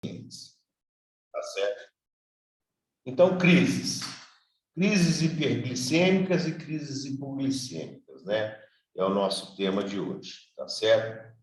Tá certo? Então, crises hiperglicêmicas e crises hipoglicêmicas, né? É o nosso tema de hoje, tá certo?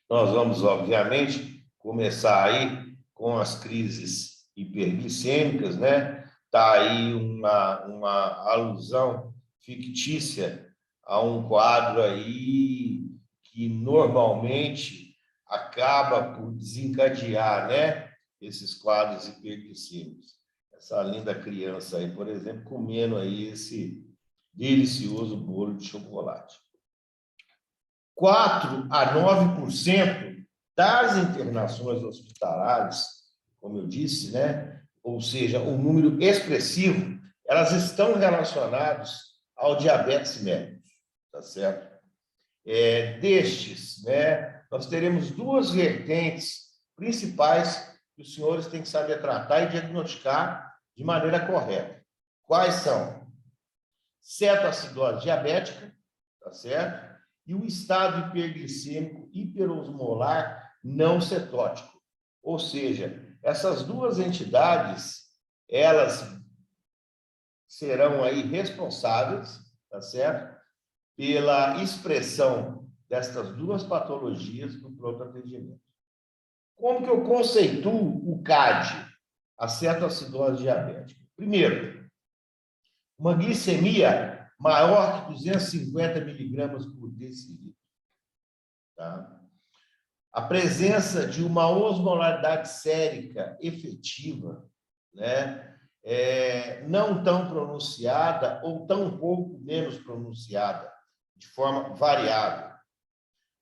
Nós vamos, obviamente, começar aí com as crises hiperglicêmicas, né? Tá aí uma alusão fictícia a um quadro aí que normalmente acaba por desencadear, né? Esses quadros hiperglicêmicos. Essa linda criança aí, por exemplo, comendo aí esse delicioso bolo de chocolate. 4 a 9% das internações hospitalares, como eu disse, né? Ou seja, um número expressivo, elas estão relacionadas ao diabetes mellitus, tá certo? Destes, né, nós teremos duas vertentes principais que os senhores têm que saber tratar e diagnosticar de maneira correta. Quais são? Cetoacidose diabética, tá certo? E o estado hiperglicêmico hiperosmolar não cetótico. Ou seja, essas duas entidades, elas serão aí responsáveis, tá certo? Pela expressão destas duas patologias no pronto atendimento. Como que eu conceituo o CAD, a cetoacidose diabética? Primeiro, uma glicemia maior que 250 miligramas por decilitro. Tá? A presença de uma osmolaridade sérica efetiva, né? Não tão pronunciada ou tão pouco menos pronunciada, de forma variável.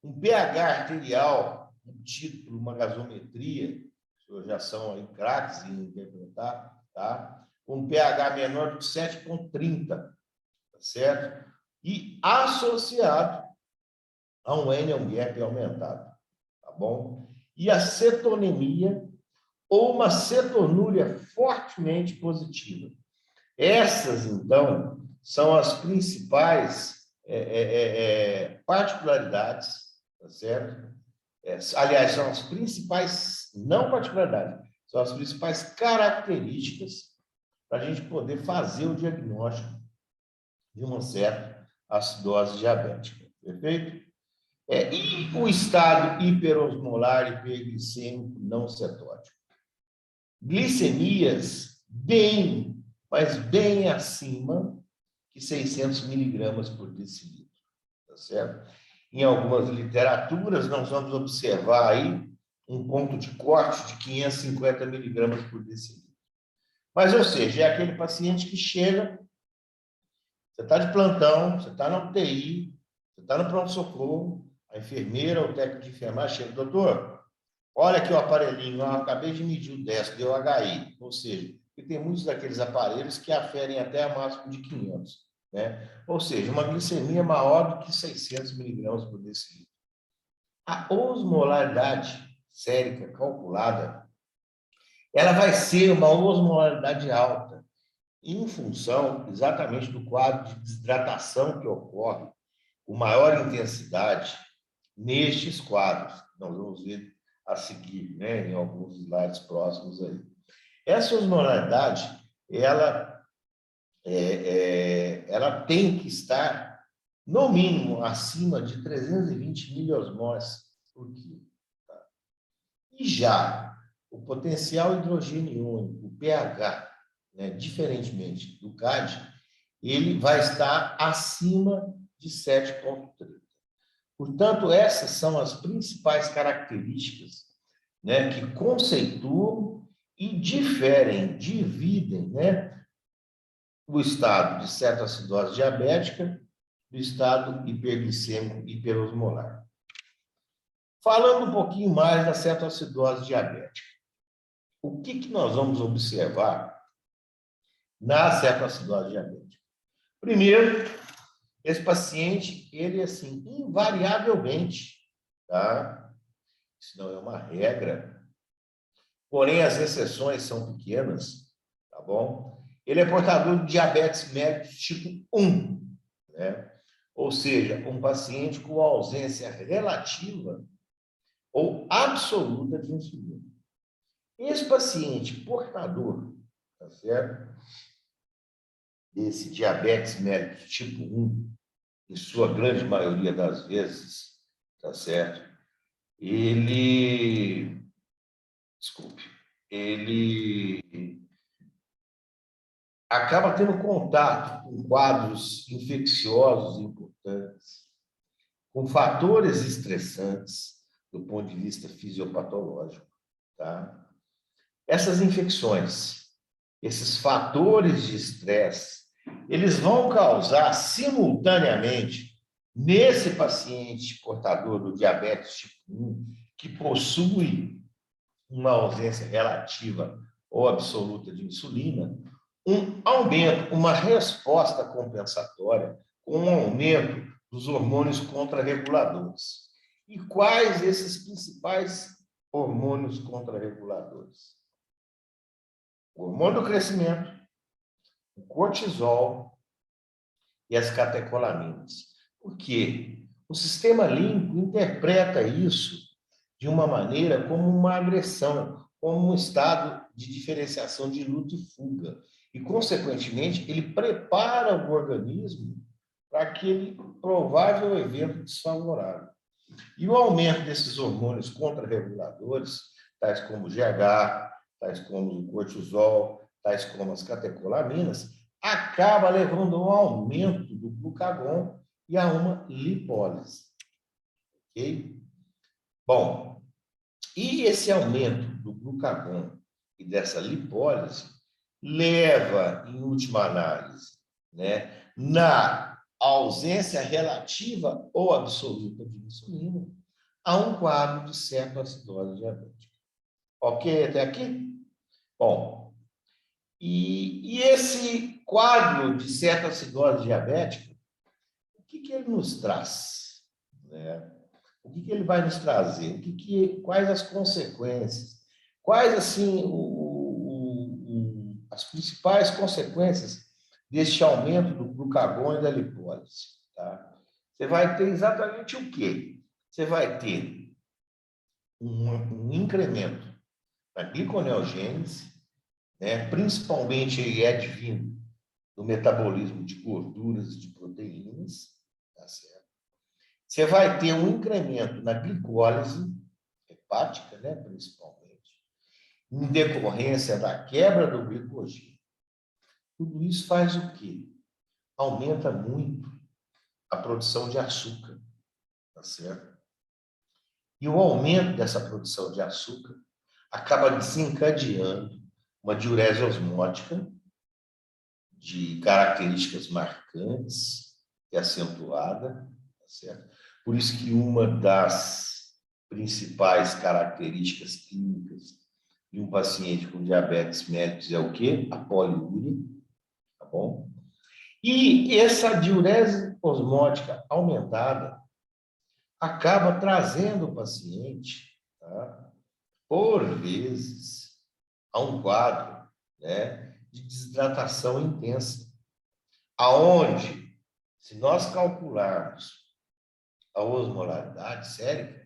Um pH arterial obtido por uma gasometria, já são aí craques em interpretar, tá? Um pH menor do que 7,30, tá certo? E associado a um anion gap aumentado, tá bom? E a cetonemia ou uma cetonúria fortemente positiva. Essas, então, são as principais particularidades, tá certo? Aliás, são as principais, não particularidades, são as principais características para a gente poder fazer o diagnóstico de uma certa acidose diabética, perfeito? E o estado hiperosmolar hiperglicêmico não cetótico. Glicemias bem, mas bem acima que 600 miligramas por decilitro, tá certo? Em algumas literaturas, nós vamos observar aí um ponto de corte de 550 miligramas por decilitro. Mas, ou seja, é aquele paciente que chega, você está de plantão, você está na UTI, você está no pronto-socorro, a enfermeira ou o técnico de enfermagem chega, doutor, olha aqui o aparelhinho, eu acabei de medir o DESC, deu HI, ou seja, tem muitos daqueles aparelhos que aferem até a máximo de 500, né? Ou seja, uma glicemia maior do que 600 miligramas por decilitro. A osmolaridade sérica calculada, ela vai ser uma osmolaridade alta, em função exatamente do quadro de desidratação que ocorre com maior intensidade nestes quadros. Nós vamos ver a seguir, né, em alguns slides próximos aí. Essa osmolaridade, ela tem que estar, no mínimo, acima de 320 miliosmóis por quilo. Tá? E já o potencial hidrogênio iônico, o pH, né, diferentemente do CAD, ele vai estar acima de 7,30. Portanto, essas são as principais características, né, que conceituam e diferem, dividem, né, o estado de cetoacidose diabética do estado hiperglicêmico hiperosmolar. Falando um pouquinho mais da cetoacidose diabética, o que nós vamos observar na cetoacidose diabética? Primeiro, esse paciente, ele, assim, invariavelmente, tá? Isso não é uma regra, porém as exceções são pequenas, tá bom? Ele é portador de diabetes mellitus tipo 1, né? Ou seja, um paciente com ausência relativa ou absoluta de insulina. Esse paciente portador, tá certo? Desse diabetes mellitus tipo 1, em sua grande maioria das vezes, tá certo? Ele acaba tendo contato com quadros infecciosos importantes, com fatores estressantes do ponto de vista fisiopatológico, tá? Essas infecções, esses fatores de estresse, eles vão causar simultaneamente nesse paciente portador do diabetes tipo 1, que possui uma ausência relativa ou absoluta de insulina, um aumento, uma resposta compensatória, um aumento dos hormônios contrarreguladores. E quais esses principais hormônios contrarreguladores? O hormônio do crescimento, o cortisol e as catecolaminas. Por quê? O sistema límbico interpreta isso de uma maneira como uma agressão, como um estado de diferenciação de luta e fuga. E, consequentemente, ele prepara o organismo para aquele provável evento desfavorável. E o aumento desses hormônios contrarreguladores, tais como o GH, tais como o cortisol, tais como as catecolaminas, acaba levando a um aumento do glucagon e a uma lipólise. Ok? Bom, e esse aumento do glucagon e dessa lipólise leva, em última análise, né, na ausência relativa ou absoluta de insulina, a um quadro de cetoacidose diabética. Ok até aqui? Bom, e esse quadro de cetoacidose diabética, o que ele nos traz? Né? O que ele vai nos trazer? Quais as consequências? Quais, assim, as principais consequências deste aumento do glucagon e da lipólise? Tá? Você vai ter exatamente o quê? Você vai ter um incremento na gliconeogênese, né? Principalmente ele é advindo do metabolismo de gorduras e de proteínas, tá certo? Você vai ter um incremento na glicólise hepática, né, principalmente, em decorrência da quebra do glicogênio. Tudo isso faz o quê? Aumenta muito a produção de açúcar, tá certo? E o aumento dessa produção de açúcar acaba desencadeando uma diurese osmótica de características marcantes e acentuada, tá certo? Por isso que uma das principais características clínicas de um paciente com diabetes mellitus é o quê? A poliúria, tá bom? E essa diurese osmótica aumentada acaba trazendo o paciente, tá, por vezes, a um quadro, né, de desidratação intensa, aonde, se nós calcularmos a osmolaridade sérica,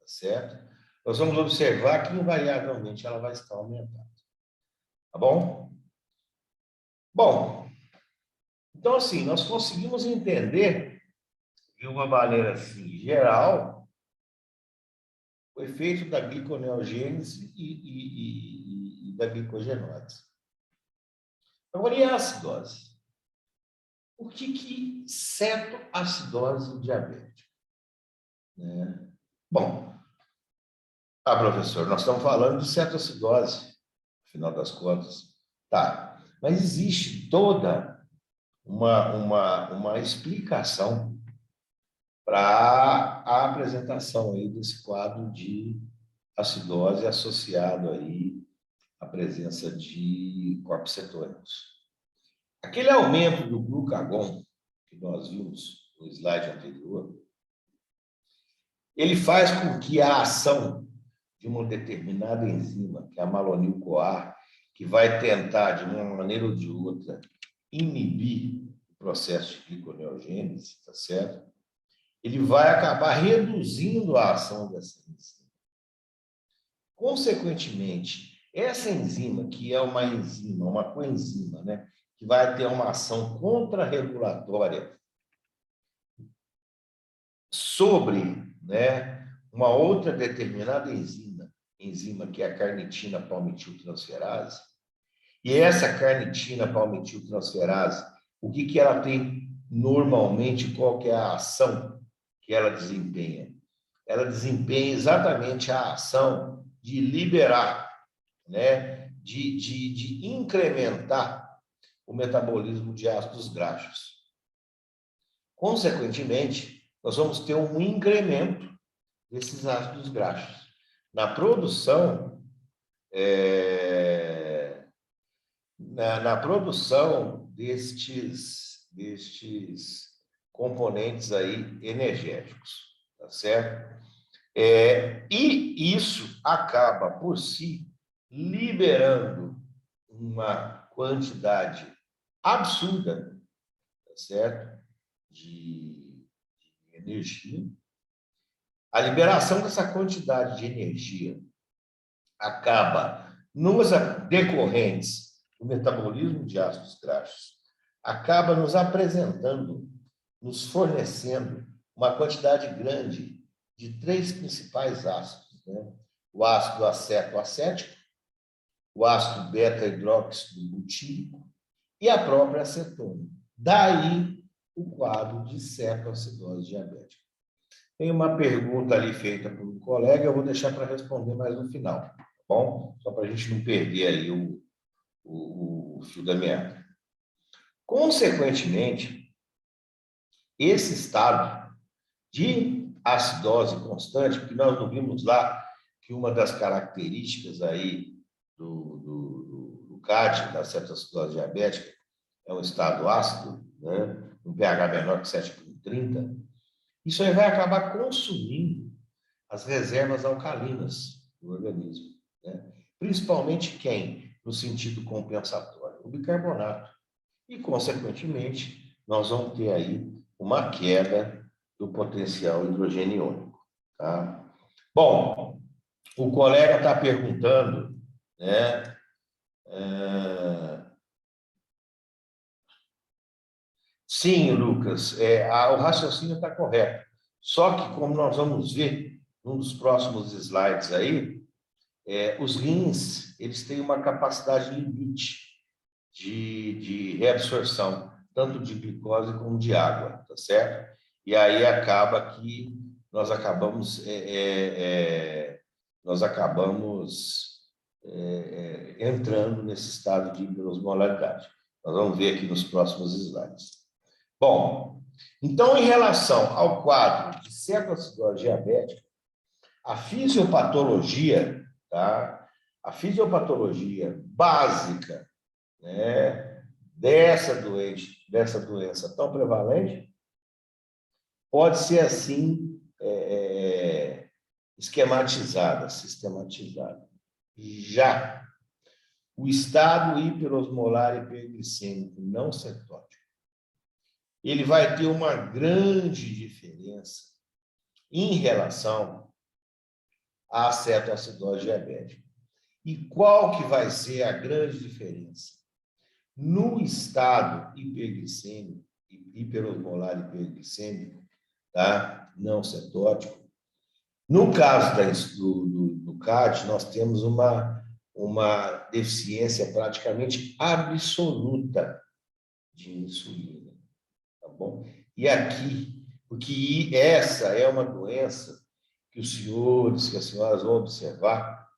tá certo? Nós vamos observar que, invariavelmente, ela vai estar aumentada. Tá bom? Bom, então, assim, nós conseguimos entender, de uma maneira assim, geral, o efeito da gliconeogênese e da glicogenólise. Agora, e a acidose? O que cetoacidose diabética? Né? Bom, professor, nós estamos falando de cetoacidose, afinal das contas. Tá, mas existe toda uma explicação para a apresentação aí desse quadro de acidose associado aí à presença de corpos cetônicos. Aquele aumento do glucagon que nós vimos no slide anterior, ele faz com que a ação de uma determinada enzima, que é a malonil-CoA, que vai tentar, de uma maneira ou de outra, inibir o processo de gliconeogênese, tá certo? Ele vai acabar reduzindo a ação dessa enzima. Consequentemente, Essa enzima, que é uma enzima, uma coenzima, né, que vai ter uma ação contrarregulatória sobre, né, uma outra determinada enzima que é a carnitina palmitiltransferase, e essa carnitina palmitiltransferase, o que que ela tem normalmente, qual que é a ação que ela desempenha? Ela desempenha exatamente a ação de liberar, né, de incrementar o metabolismo de ácidos graxos. Consequentemente, nós vamos ter um incremento desses ácidos graxos. Na produção, na produção destes componentes aí energéticos, tá certo? E isso acaba, por si, liberando uma quantidade absurda, tá certo? De energia. A liberação dessa quantidade de energia acaba, nos decorrentes do metabolismo de ácidos graxos, acaba nos apresentando, nos fornecendo uma quantidade grande de 3 principais ácidos, né? O ácido acetoacético, o ácido beta-hidróxido butírico e a própria acetona. Daí o quadro de cetoacidose diabética. Tem uma pergunta ali feita por um colega, eu vou deixar para responder mais no final, tá bom? Só para a gente não perder aí o fio da meada. Consequentemente, esse estado de acidose constante, porque nós não vimos lá que uma das características aí do CAD, da cetoacidose diabética, é um estado ácido, né? Um pH menor que 7,30, isso aí vai acabar consumindo as reservas alcalinas do organismo, né? Principalmente quem? No sentido compensatório, o bicarbonato. E, consequentemente, nós vamos ter aí uma queda do potencial hidrogeniônico, tá? Bom, o colega está perguntando, né? Sim, Lucas, o raciocínio está correto. Só que, como nós vamos ver num dos próximos slides aí, os rins, eles têm uma capacidade limite de reabsorção, tanto de glicose como de água, tá certo? E aí acaba que nós acabamos entrando nesse estado de hiperosmolaridade. Nós vamos ver aqui nos próximos slides. Bom, então, em relação ao quadro de cetoacidose diabética, a fisiopatologia, tá? A fisiopatologia básica, né, dessa doença tão prevalente, pode ser assim esquematizada, sistematizada. Já o estado hiperosmolar hiperglicêmico não cetótico, ele vai ter uma grande diferença em relação à cetoacidose diabética. E qual que vai ser a grande diferença? No estado hiperglicêmico, hiperosmolar hiperglicêmico, tá? Não cetótico, no caso do CAD, nós temos uma deficiência praticamente absoluta de insulina, tá bom? E aqui, porque essa é uma doença que os senhores, que as senhoras vão observar,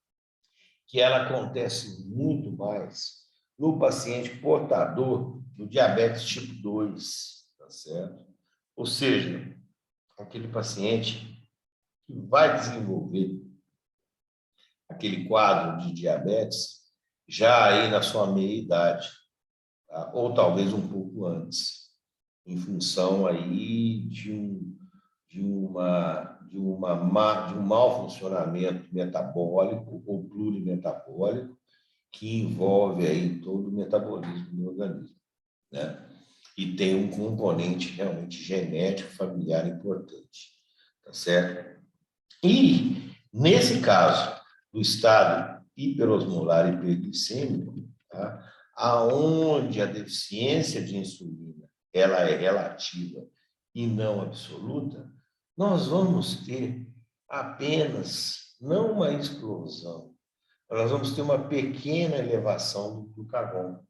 que ela acontece muito mais no paciente portador do diabetes tipo 2, tá certo? Ou seja, aquele paciente que vai desenvolver aquele quadro de diabetes já aí na sua meia-idade, tá? Ou talvez um pouco antes, em função aí de um mau funcionamento metabólico ou plurimetabólico que envolve aí todo o metabolismo do organismo, né? E tem um componente realmente genético familiar importante, tá certo? E, nesse caso, do estado hiperosmolar hiperglicêmico, tá? Aonde a deficiência de insulina ela é relativa e não absoluta, nós vamos ter apenas, não uma explosão, nós vamos ter uma pequena elevação do glucagon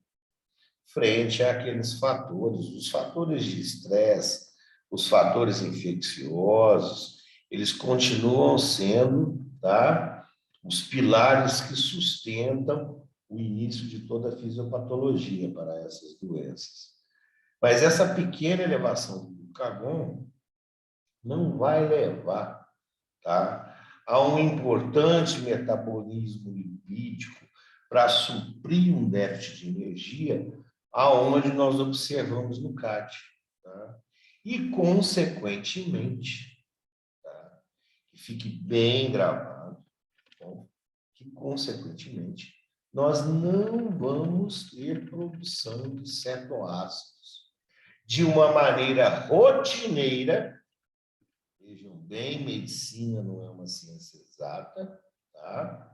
frente àqueles fatores, os fatores de estresse, os fatores infecciosos, eles continuam sendo, tá, os pilares que sustentam o início de toda a fisiopatologia para essas doenças. Mas essa pequena elevação do glucagon não vai levar, tá, a um importante metabolismo lipídico para suprir um déficit de energia, aonde nós observamos no CAD, tá? E, consequentemente, tá, que fique bem gravado, bom, que, consequentemente, nós não vamos ter produção de cetoácidos de uma maneira rotineira. Vejam bem, medicina não é uma ciência exata, tá?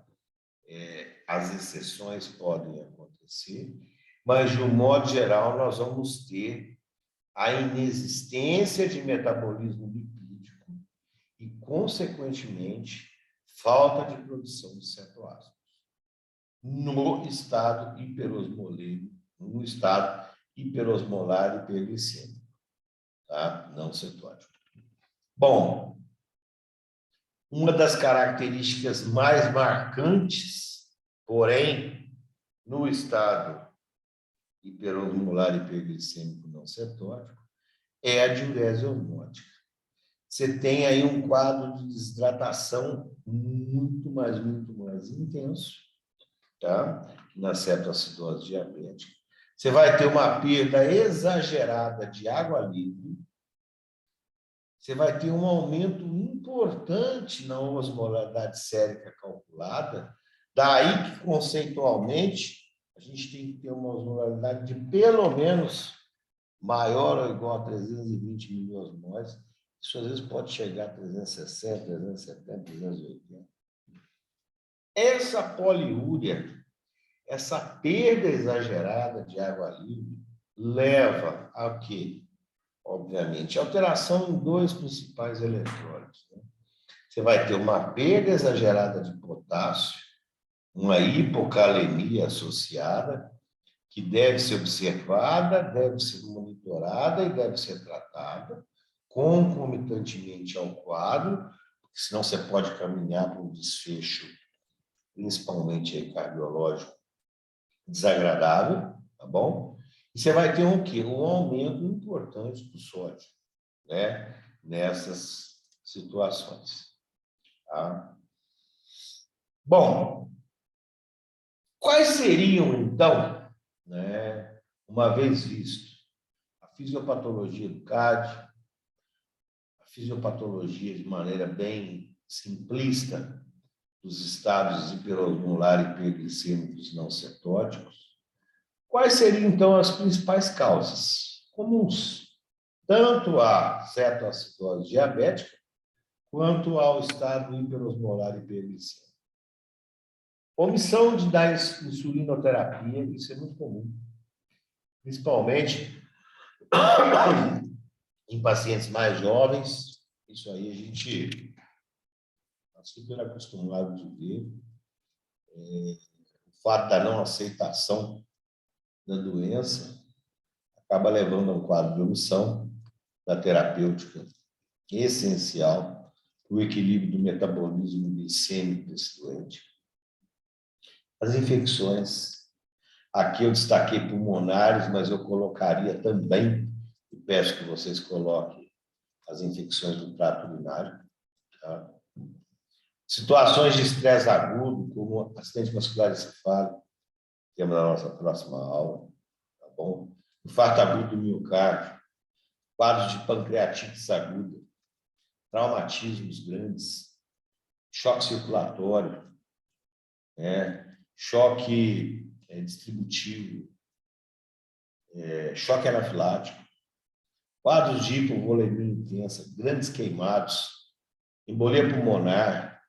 As exceções podem acontecer, mas, de um modo geral, nós vamos ter a inexistência de metabolismo lipídico e, consequentemente, falta de produção de cetoácidos no estado hiperosmolar hiperglicêmico, tá? Não cetótico. Bom, uma das características mais marcantes, porém, no estado hiperosmolar hiperglicêmico não cetótico, é a diurese osmótica. Você tem aí um quadro de desidratação muito mais intenso, tá? Na cetoacidose diabética. Você vai ter uma perda exagerada de água livre, você vai ter um aumento importante na osmolaridade sérica calculada, daí que, conceitualmente, a gente tem que ter uma osmolaridade de pelo menos maior ou igual a 320 miliosmoles. Isso, às vezes, pode chegar a 360, 370, 380. Essa poliúria, essa perda exagerada de água livre, leva a quê? Obviamente, alteração em dois principais eletrólitos, né? Você vai ter uma perda exagerada de potássio, uma hipocalemia associada, que deve ser observada, deve ser monitorada e deve ser tratada concomitantemente ao quadro, porque senão você pode caminhar para um desfecho, principalmente aí cardiológico, desagradável, tá bom? E você vai ter um quê? Um aumento importante do sódio, né? Nessas situações, tá? Bom, quais seriam, então, né, uma vez visto a fisiopatologia do CAD, a fisiopatologia de maneira bem simplista dos estados hiperosmolar e hiperglicêmicos não cetóticos, quais seriam, então, as principais causas comuns, tanto à cetoacidose diabética quanto ao estado hiperosmolar hiperglicêmico? Omissão de dar insulinoterapia, isso é muito comum, principalmente em pacientes mais jovens. Isso aí a gente está super acostumado de ver. O fato da não aceitação da doença acaba levando a um quadro de omissão da terapêutica essencial para o equilíbrio do metabolismo glicêmico desse doente. As infecções, aqui eu destaquei pulmonares, mas eu colocaria também, e peço que vocês coloquem, as infecções do trato urinário, tá? Situações de estresse agudo, como acidente muscular encefálico, temos na nossa próxima aula, tá bom? Infarto agudo do miocárdio, quadros de pancreatite aguda, traumatismos grandes, choque circulatório, choque distributivo, choque anafilático, quadros de hipovolemia intensa, grandes queimados, embolia pulmonar,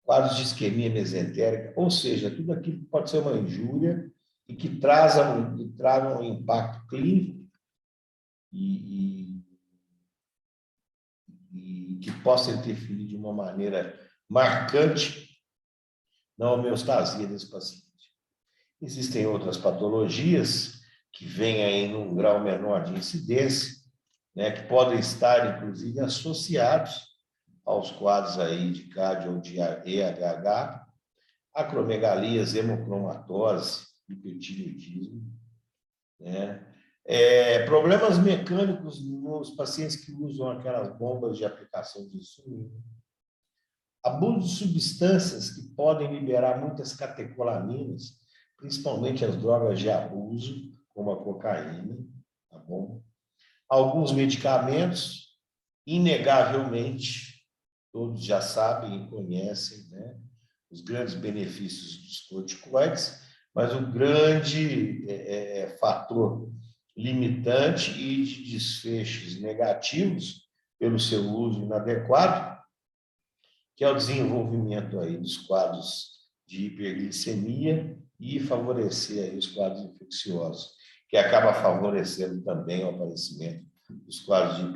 quadros de isquemia mesentérica, ou seja, tudo aquilo que pode ser uma injúria e que traga um impacto clínico e que possa interferir de uma maneira marcante na homeostasia desse paciente. Existem outras patologias que vêm aí num grau menor de incidência, né, que podem estar, inclusive, associados aos quadros aí de cardio ou de EHH, acromegalias, hemocromatose, hipertireoidismo, né? Problemas mecânicos nos pacientes que usam aquelas bombas de aplicação de insulina, abuso de substâncias que podem liberar muitas catecolaminas, principalmente as drogas de abuso, como a cocaína, tá bom? Alguns medicamentos, inegavelmente, todos já sabem e conhecem, né, os grandes benefícios dos corticoides, mas o grande fator limitante e de desfechos negativos pelo seu uso inadequado, que é o desenvolvimento aí dos quadros de hiperglicemia e favorecer aí os quadros infecciosos, que acaba favorecendo também o aparecimento dos quadros de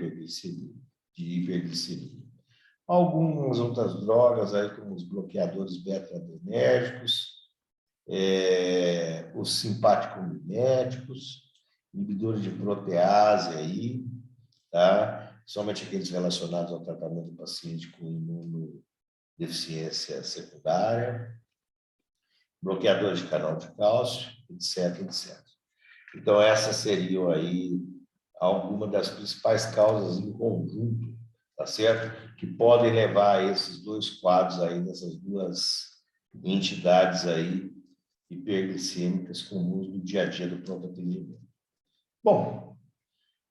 hiperglicemia. Algumas outras drogas, aí, como os bloqueadores beta-adrenérgicos, os simpático-miméticos, inibidores de protease, aí, tá? Somente aqueles relacionados ao tratamento do paciente com imunodeficiência secundária, bloqueadores de canal de cálcio, etc, etc. Então, essas seriam aí algumas das principais causas em conjunto, tá certo? Que podem levar a esses dois quadros aí, dessas duas entidades aí hiperglicêmicas comuns no dia a dia do pronto atendimento. Bom,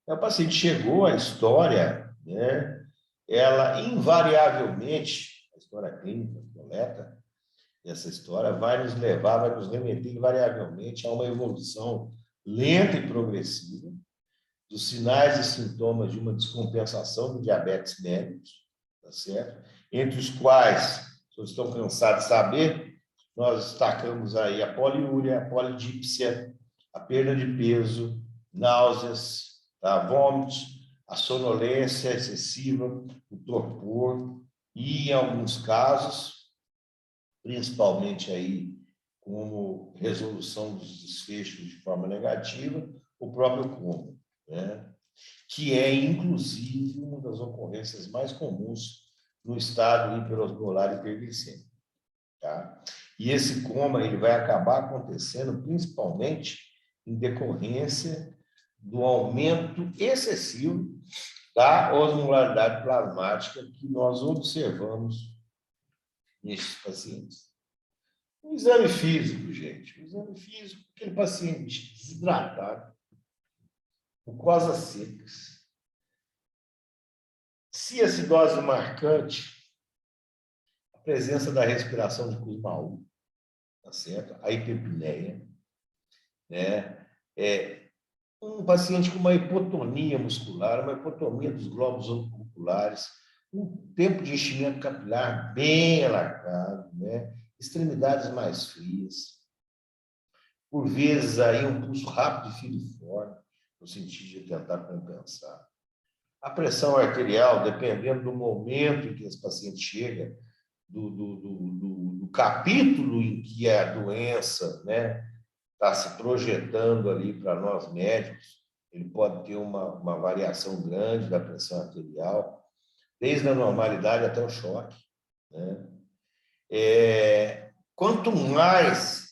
o paciente chegou à história, né? Ela invariavelmente, a história clínica completa dessa história vai nos levar, vai nos remeter invariavelmente a uma evolução lenta e progressiva dos sinais e sintomas de uma descompensação do diabetes mellitus, tá certo? Entre os quais, se vocês estão cansados de saber, nós destacamos aí a poliúria, a polidípsia, a perda de peso, náuseas, tá? Vômitos, a sonolência excessiva, o torpor e, em alguns casos, principalmente aí como resolução dos desfechos de forma negativa, o próprio coma, né? Que é, inclusive, uma das ocorrências mais comuns no estado hiperosmolar hiperglicêmico. Tá? E esse coma ele vai acabar acontecendo principalmente em decorrência do aumento excessivo da osmolaridade plasmática que nós observamos nesses pacientes. Um exame físico, gente. Um exame físico, aquele paciente desidratado, mucosas secas. Se acidose marcante, a presença da respiração de Kussmaul, tá certo? A hiperpneia, né? Um paciente com uma hipotonia muscular, uma hipotonia dos glóbulos oculares, um tempo de enchimento capilar bem alargado, né? Extremidades mais frias, por vezes aí um pulso rápido e filiforme, no sentido de tentar compensar. A pressão arterial, dependendo do momento em que esse paciente chega, do capítulo em que a doença, né, está se projetando ali para nós médicos, ele pode ter uma variação grande da pressão arterial, desde a normalidade até o choque, né? Quanto mais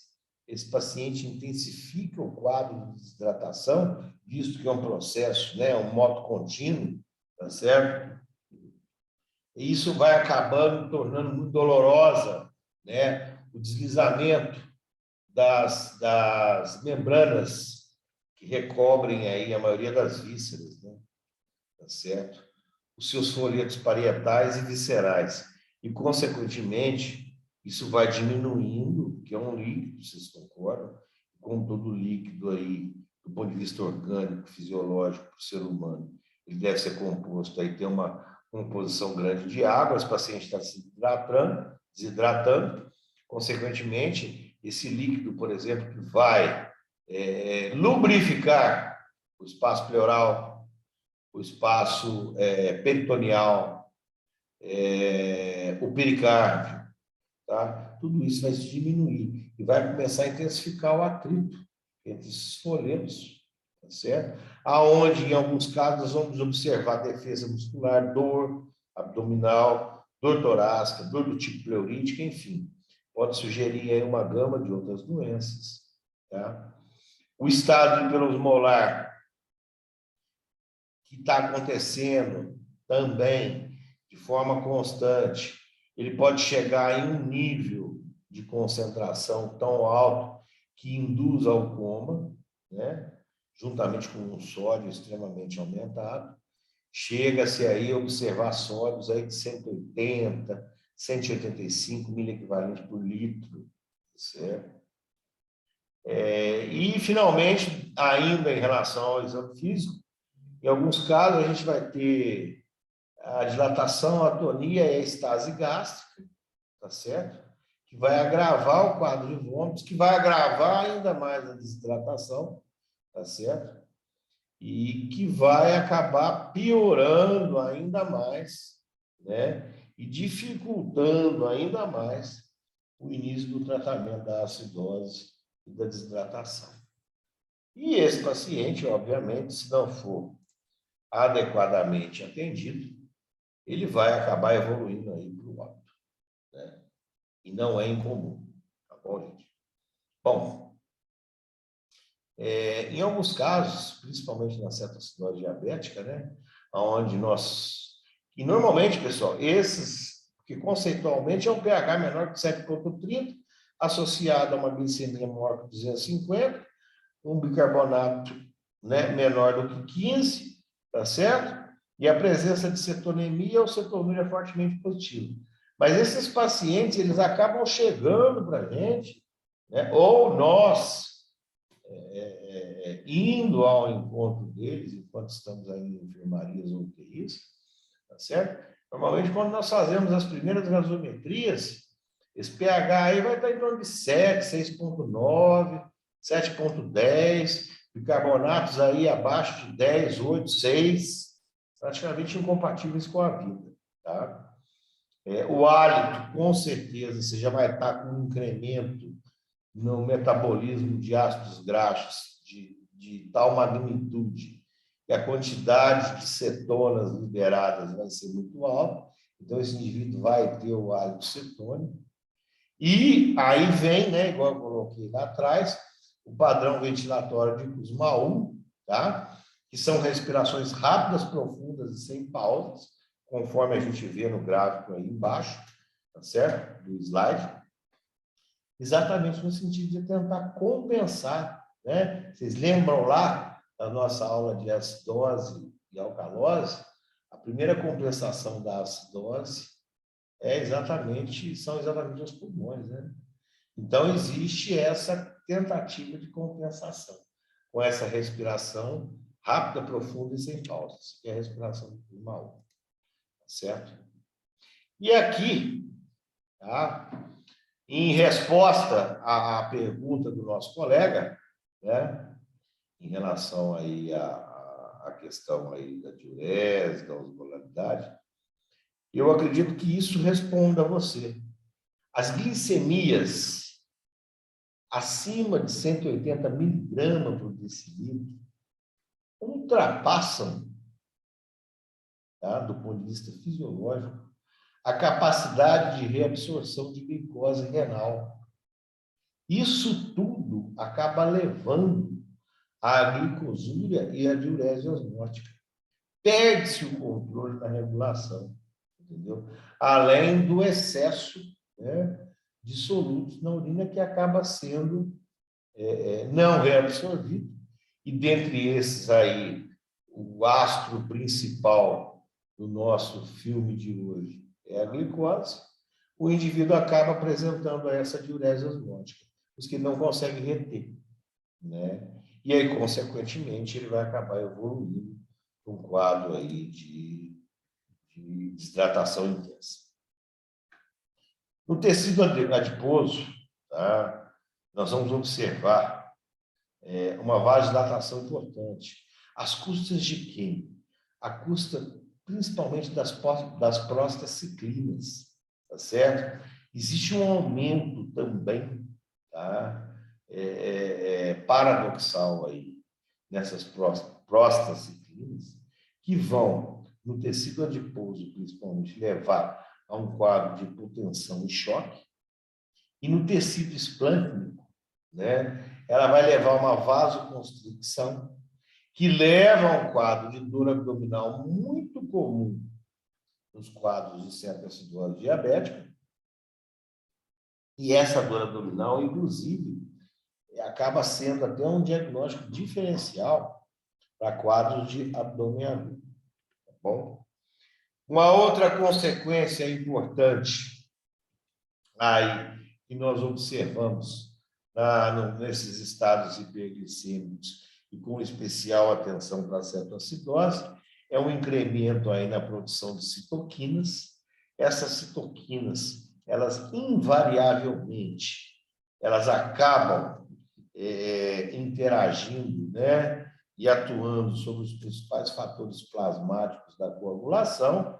esse paciente intensifica o quadro de desidratação, visto que é um processo, né, um moto contínuo, tá certo? E isso vai acabando tornando muito dolorosa, né, o deslizamento das membranas que recobrem aí a maioria das vísceras, né? Tá certo? Os seus folhetos parietais e viscerais. E, consequentemente, isso vai diminuindo, que é um líquido, vocês concordam? Como todo líquido aí, do ponto de vista orgânico, fisiológico, para o ser humano, ele deve ser composto, aí tem uma composição grande de água, esse paciente está se desidratando. Consequentemente, esse líquido, por exemplo, que vai lubrificar o espaço pleural, o espaço peritoneal, o pericárdio, tá? Tudo isso vai se diminuir e vai começar a intensificar o atrito entre esses folhetos, tá certo? Aonde, em alguns casos, nós vamos observar defesa muscular, dor abdominal, dor torácica, dor do tipo pleurítica, enfim. Pode sugerir aí uma gama de outras doenças, tá? O estado hiperosmolar que está acontecendo também de forma constante, ele pode chegar em um nível de concentração tão alto que induz ao coma, né? Juntamente com um sódio extremamente aumentado. Chega-se aí a observar sódios aí de 180, 185 miliequivalentes por litro, certo? E, finalmente, ainda em relação ao exame físico, em alguns casos a gente vai ter a dilatação, a atonia e a estase gástrica, tá certo? Que vai agravar o quadro de vômitos, que vai agravar ainda mais a desidratação, tá certo? E que vai acabar piorando ainda mais, né? E dificultando ainda mais o início do tratamento da acidose e da desidratação. E esse paciente, obviamente, se não for adequadamente atendido, ele vai acabar evoluindo aí para o óbito, né? E não é incomum, tá bom, gente? Bom, em alguns casos, principalmente na cetoacidose diabética, né, onde e normalmente, pessoal, porque conceitualmente é um pH menor que 7,30, associado a uma glicemia maior que 250, um bicarbonato, né, menor do que 15, tá certo? E a presença de cetonemia ou cetonúria fortemente positiva. Mas esses pacientes, eles acabam chegando para a gente, né, ou nós indo ao encontro deles, enquanto estamos aí em enfermarias ou UTIs, tá certo? Normalmente, quando nós fazemos as primeiras gasometrias, esse pH aí vai estar em torno de 7, 6,9, 7,10, bicarbonatos aí abaixo de 10, 8, 6, praticamente incompatíveis com a vida, tá? O hálito, com certeza, você já vai estar com um incremento no metabolismo de ácidos graxos de tal magnitude que a quantidade de cetonas liberadas vai ser muito alta, então esse indivíduo vai ter o hálito cetônico. E aí vem, né, igual eu coloquei lá atrás, o padrão ventilatório de Kussmaul, tá? Que são respirações rápidas, profundas e sem pausas, conforme a gente vê no gráfico aí embaixo, tá certo? Do slide. Exatamente no sentido de tentar compensar, né? Vocês lembram lá da nossa aula de acidose e alcalose? A primeira compensação da acidose são exatamente os pulmões, né? Então, existe essa tentativa de compensação com essa respiração rápida, profunda e sem pausas, que é a respiração do pulmão, certo? E aqui, tá? Em resposta à pergunta do nosso colega, né, em relação aí à questão aí da diurese, da osmolaridade, eu acredito que isso responda a você. As glicemias acima de 180 miligramas por decilitro ultrapassam, tá, do ponto de vista fisiológico, a capacidade de reabsorção de glicose renal. Isso tudo acaba levando à glicosúria e à diurese osmótica. Perde-se o controle da regulação, entendeu? Além do excesso, né, de solutos na urina que acaba sendo não reabsorvido. E dentre esses aí, o astro principal do nosso filme de hoje é a glicose. O indivíduo acaba apresentando essa diurese osmótica, os que não conseguem reter, né? E aí, consequentemente, ele vai acabar evoluindo para um quadro aí de desidratação intensa. No tecido adiposo, tá? Nós vamos observar uma vasodilatação importante. Às custas de quem? À custa principalmente das próstatas ciclinas, tá certo? Existe um aumento também, tá? Paradoxal aí, nessas próstatas ciclinas, que vão, no tecido adiposo, principalmente, levar a um quadro de hipotensão e choque, e no tecido esplâncnico, né, ela vai levar a uma vasoconstricção, que leva a um quadro de dor abdominal muito comum nos quadros de cetoacidose diabética, e essa dor abdominal, inclusive, acaba sendo até um diagnóstico diferencial para quadros de abdômen agudo. Tá bom? Uma outra consequência importante aí que nós observamos nesses estados hiperglicêmicos e com especial atenção para a cetoacidose é um incremento aí na produção de citoquinas. Essas citoquinas, elas invariavelmente, elas acabam interagindo, né, e atuando sobre os principais fatores plasmáticos da coagulação,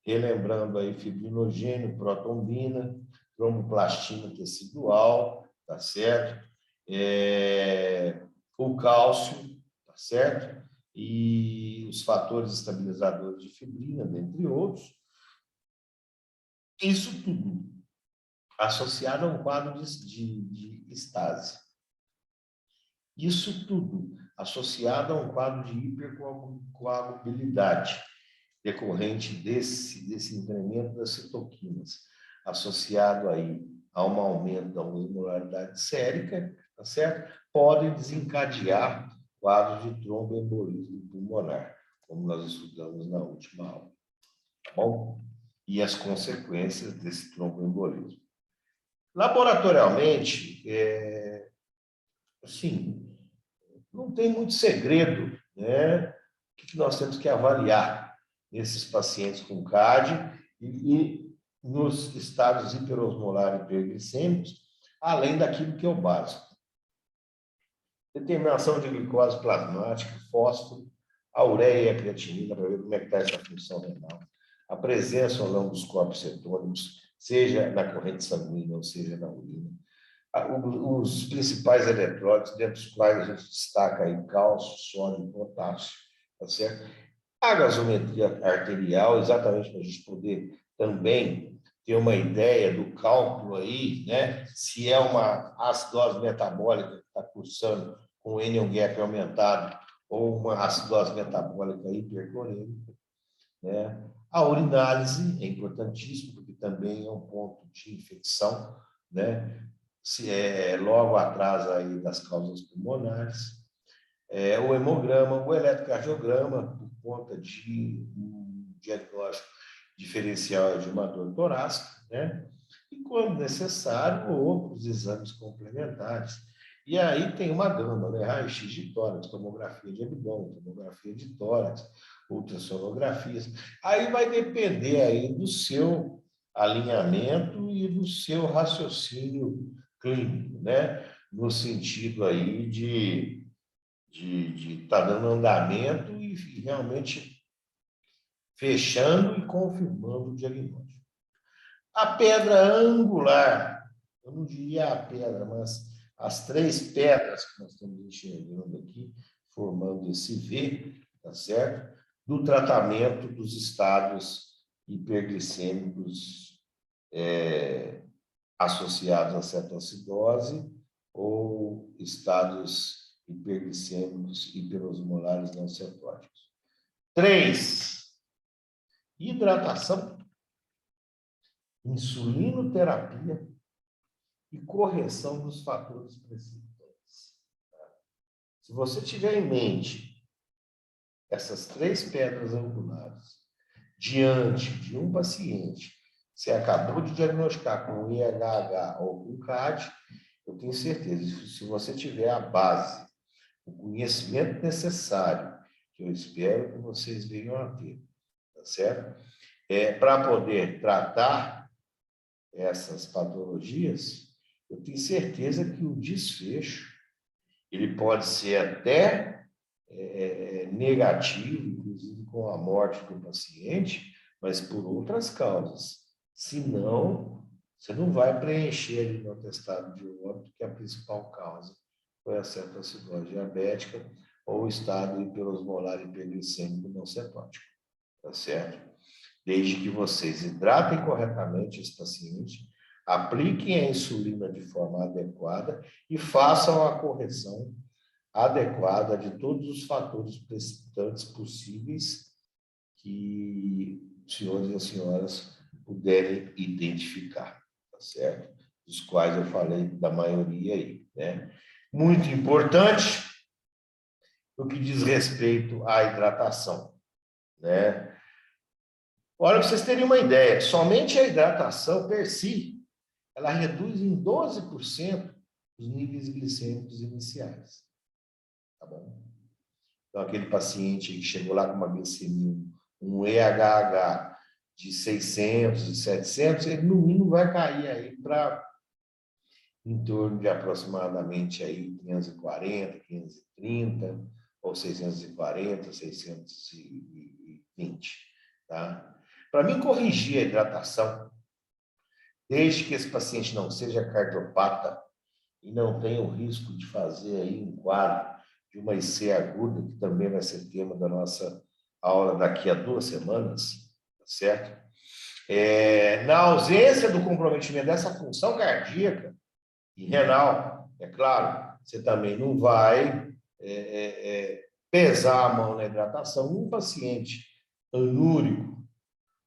relembrando aí fibrinogênio, protombina, tromboplastina tecidual, tá certo? O cálcio, tá certo? E os fatores estabilizadores de fibrina, dentre outros. Isso tudo associado a um quadro de estase. Isso tudo associado a um quadro de hipercoagulabilidade decorrente desse incremento das citoquinas, associado aí a um aumento da osmolaridade sérica, tá certo? Podem desencadear quadros de tromboembolismo pulmonar, como nós estudamos na última aula, tá bom? E as consequências desse tromboembolismo. Laboratorialmente, assim, não tem muito segredo, né? O que nós temos que avaliar nesses pacientes com CAD e nos estados hiperosmolares e hiperglicêmicos, além daquilo que é o básico. Determinação de glicose plasmática, fósforo, a ureia e a creatinina, para ver como é que está essa função renal. A presença ou não dos corpos cetônicos, seja na corrente sanguínea ou seja na urina. Os principais eletrólitos, dentre os quais a gente destaca aí cálcio, sódio e potássio, tá certo? A gasometria arterial, exatamente para a gente poder também ter uma ideia do cálculo aí, né? Se é uma acidose metabólica que está cursando com o anion gap aumentado ou uma acidose metabólica hiperclorêmica, né? A urinálise é importantíssimo, porque também é um ponto de infecção, né? Se é logo atrás aí das causas pulmonares. O hemograma, o eletrocardiograma, por conta de um diagnóstico diferencial de uma dor torácica, né? E, quando necessário, outros exames complementares. E aí tem uma gama, né? Raio-x de tórax, tomografia de abdômen, tomografia de tórax, ultrassonografias. Aí vai depender aí do seu alinhamento e do seu raciocínio clínico, né? No sentido aí de estar dando andamento e realmente fechando e confirmando o diagnóstico. A pedra angular, eu não diria a pedra, mas as três pedras que nós estamos enxergando aqui, formando esse V, tá certo? Do tratamento dos estados hiperglicêmicos associados à cetoacidose ou estados hiperglicêmicos hiperosmolares não cetóticos. 3. Hidratação, insulinoterapia e correção dos fatores precipitantes. Se você tiver em mente essas três pedras angulares diante de um paciente que você acabou de diagnosticar com IHH ou com CAD, eu tenho certeza que, se você tiver a base, o conhecimento necessário, que eu espero que vocês venham a ter, tá certo? Para poder tratar essas patologias, eu tenho certeza que o desfecho ele pode ser até negativo, inclusive com a morte do paciente, mas por outras causas. Senão, você não vai preencher ali no atestado de óbito que a principal causa foi a cetoacidose diabética ou o estado hiperosmolar hiperglicêmico não cetótico, tá certo? Desde que vocês hidratem corretamente esse paciente, apliquem a insulina de forma adequada e façam a correção adequada de todos os fatores precipitantes possíveis que os senhores e as senhoras puderem identificar, tá certo? Dos quais eu falei da maioria aí, né? Muito importante no que diz respeito à hidratação, né? Olha, para vocês terem uma ideia, somente a hidratação per si, ela reduz em 12% os níveis glicêmicos iniciais, tá bom? Então, aquele paciente que chegou lá com uma glicemia, um EHH de 600, de 700, ele no mínimo vai cair aí para em torno de aproximadamente aí 540, 530, ou 640, 620, tá? Para mim corrigir a hidratação, desde que esse paciente não seja cardiopata e não tenha o risco de fazer aí um quadro de uma IC aguda, que também vai ser tema da nossa aula daqui a 2 semanas, tá certo? Na ausência do comprometimento dessa função cardíaca e renal, é claro, você também não vai pesar a mão na hidratação. Um paciente anúrico,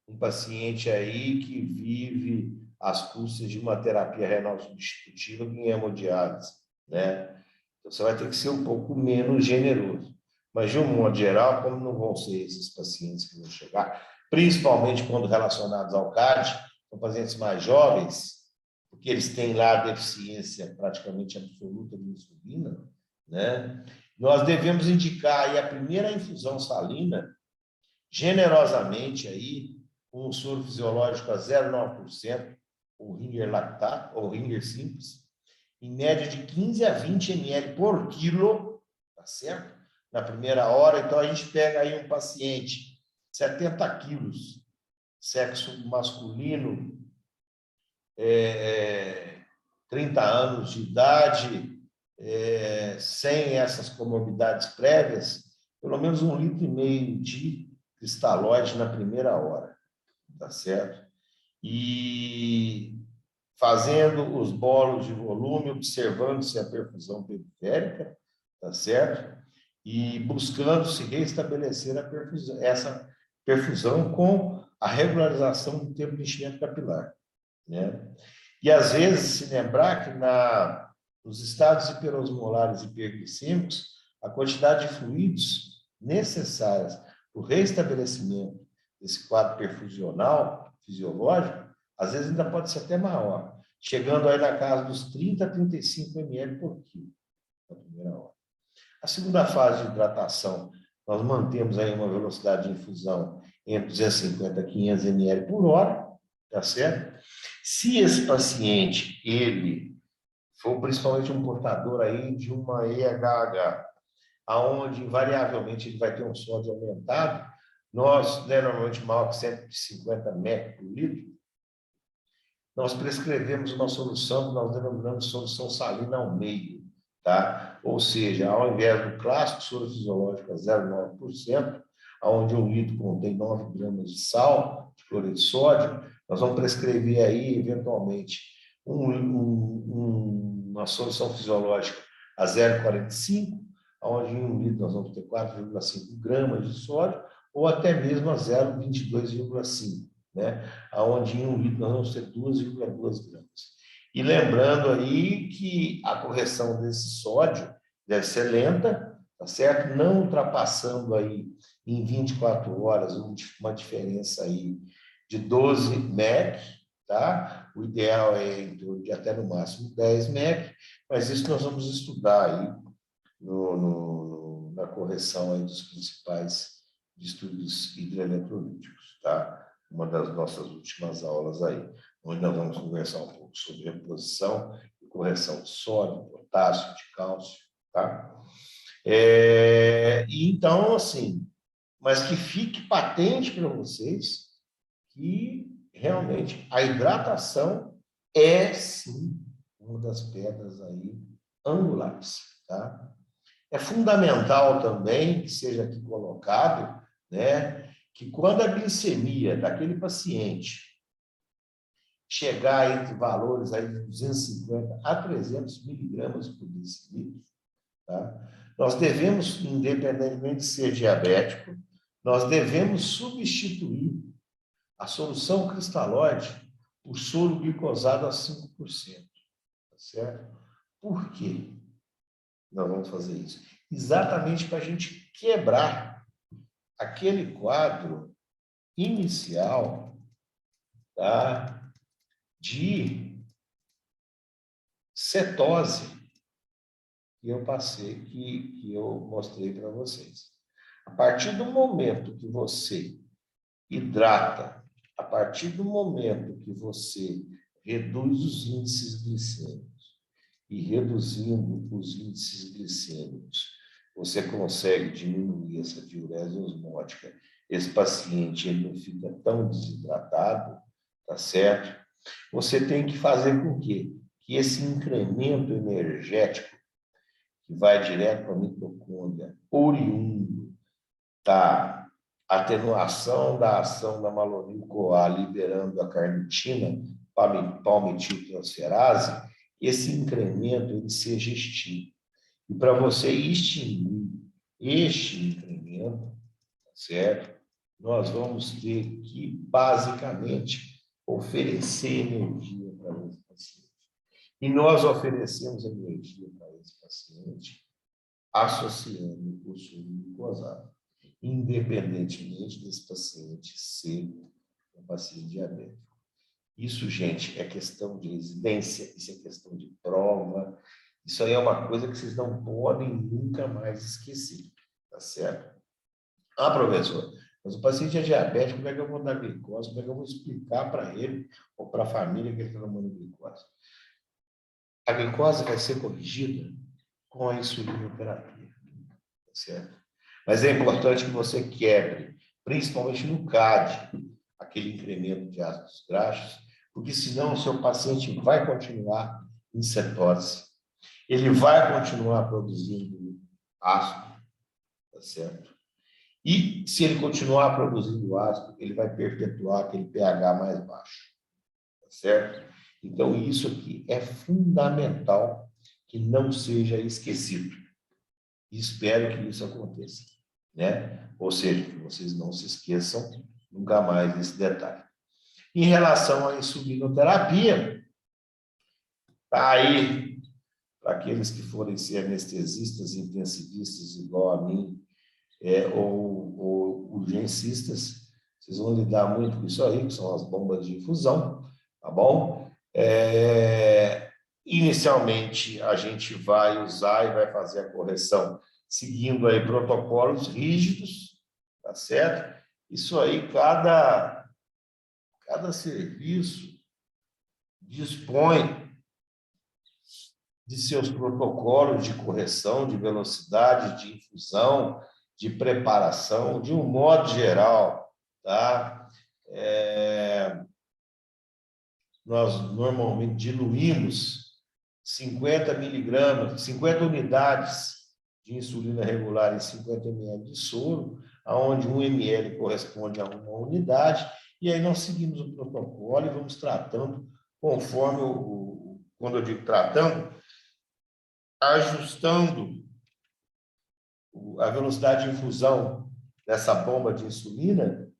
um paciente aí que vive às custas de uma terapia renal substitutiva em hemodiálise, né? Então, você vai ter que ser um pouco menos generoso. Mas, de um modo geral, como não vão ser esses pacientes que vão chegar, principalmente quando relacionados ao CAD, são pacientes mais jovens, porque eles têm lá deficiência praticamente absoluta de insulina, né? Nós devemos indicar aí a primeira infusão salina, generosamente aí, com um soro fisiológico a 0,9%, ou Ringer lactato, ou Ringer simples, em média de 15 a 20 ml por quilo, tá certo? Na primeira hora. Então, a gente pega aí um paciente, 70 quilos, sexo masculino, 30 anos de idade, sem essas comorbidades prévias, pelo menos 1,5 litro de cristalóide na primeira hora, tá certo? E fazendo os bolos de volume, observando-se a perfusão periférica, tá certo? E buscando-se restabelecer essa perfusão com a regularização do tempo de enchimento capilar, né? E, às vezes, se lembrar que nos estados hiperosmolares e hiperglicêmicos, a quantidade de fluidos necessárias para o restabelecimento desse quadro perfusional fisiológico, às vezes ainda pode ser até maior, chegando aí na casa dos 30 a 35 ml por quilo na primeira hora. A segunda fase de hidratação, nós mantemos aí uma velocidade de infusão entre 250 a 500 ml por hora, tá certo? Se esse paciente, ele for principalmente um portador aí de uma EHH, aonde invariavelmente ele vai ter um sódio aumentado, nós, né, normalmente maior que 150 ml por litro, nós prescrevemos uma solução que nós denominamos de solução salina ao meio, tá? Ou seja, ao invés do clássico soro fisiológico a 0,9%, onde um litro contém 9 gramas de sal, de cloreto de sódio, nós vamos prescrever aí, eventualmente, uma solução fisiológica a 0,45, onde em um litro nós vamos ter 4,5 gramas de sódio, ou até mesmo a 0,22,5, né? Onde em um litro nós vamos ter 2,2 gramas. E lembrando aí que a correção desse sódio deve ser lenta, tá certo? Não ultrapassando aí em 24 horas uma diferença aí de 12 mEq, tá? O ideal é em torno de até no máximo 10 mEq, mas isso nós vamos estudar aí na correção aí dos principais distúrbios hidroeletrolíticos, tá? Uma das nossas últimas aulas aí. onde nós vamos conversar um pouco sobre reposição e correção de sódio, de potássio, de cálcio, tá? E então, assim, mas que fique patente para vocês que realmente a hidratação é, sim, uma das pedras aí angulares, tá? É fundamental também que seja aqui colocado, né, que quando a glicemia daquele paciente chegar entre valores aí de 250 a 300 miligramas por decilitro, tá? Nós devemos, independentemente de ser diabético, nós devemos substituir a solução cristalóide por soro glicosado a 5%, tá certo? Por quê? Nós vamos fazer isso exatamente para a gente quebrar aquele quadro inicial, tá, de cetose que eu passei, que eu mostrei para vocês. A partir do momento que você hidrata, a partir do momento que você reduz os índices glicêmicos, e reduzindo os índices glicêmicos, você consegue diminuir essa diurese osmótica. Esse paciente ele não fica tão desidratado, tá certo? Você tem que fazer com que esse incremento energético que vai direto para a mitocôndria, oriundo da atenuação da ação da malonil-CoA, liberando a carnitina, palmitiltransferase, esse incremento ele seja extinto. E para você extinguir este incremento, certo? Nós vamos ter que, basicamente, oferecer energia para esse paciente. E nós oferecemos energia para esse paciente associando o soro glicosado, independentemente desse paciente ser um paciente diabético. Isso, gente, é questão de residência, isso é questão de prova, isso aí é uma coisa que vocês não podem nunca mais esquecer, tá certo? Ah, professor, mas o paciente é diabético, como é que eu vou dar glicose? Como é que eu vou explicar para ele ou para a família que ele está tomando glicose? A glicose vai ser corrigida com a insulinoterapia, tá certo? Mas é importante que você quebre, principalmente no CAD, aquele incremento de ácidos graxos, porque senão o seu paciente vai continuar em cetose. Ele vai continuar produzindo ácido, tá certo? E se ele continuar produzindo ácido, ele vai perpetuar aquele pH mais baixo, tá certo? Então, isso aqui é fundamental que não seja esquecido. E espero que isso aconteça, né? Ou seja, que vocês não se esqueçam nunca mais desse detalhe. Em relação à insulinoterapia, tá aí, para aqueles que forem ser anestesistas, intensivistas, igual a mim, ou urgencistas, vocês vão lidar muito com isso aí, que são as bombas de infusão, tá bom? Inicialmente, a gente vai usar e vai fazer a correção seguindo aí protocolos rígidos, tá certo? Isso aí, cada serviço dispõe de seus protocolos de correção, de velocidade, de infusão, de preparação, de um modo geral, tá? Nós normalmente diluímos 50 miligramas, 50 unidades de insulina regular em 50 ml de soro, onde 1 ml corresponde a uma unidade, e aí nós seguimos o protocolo e vamos tratando conforme quando eu digo tratando, ajustando a velocidade de infusão dessa bomba de insulina,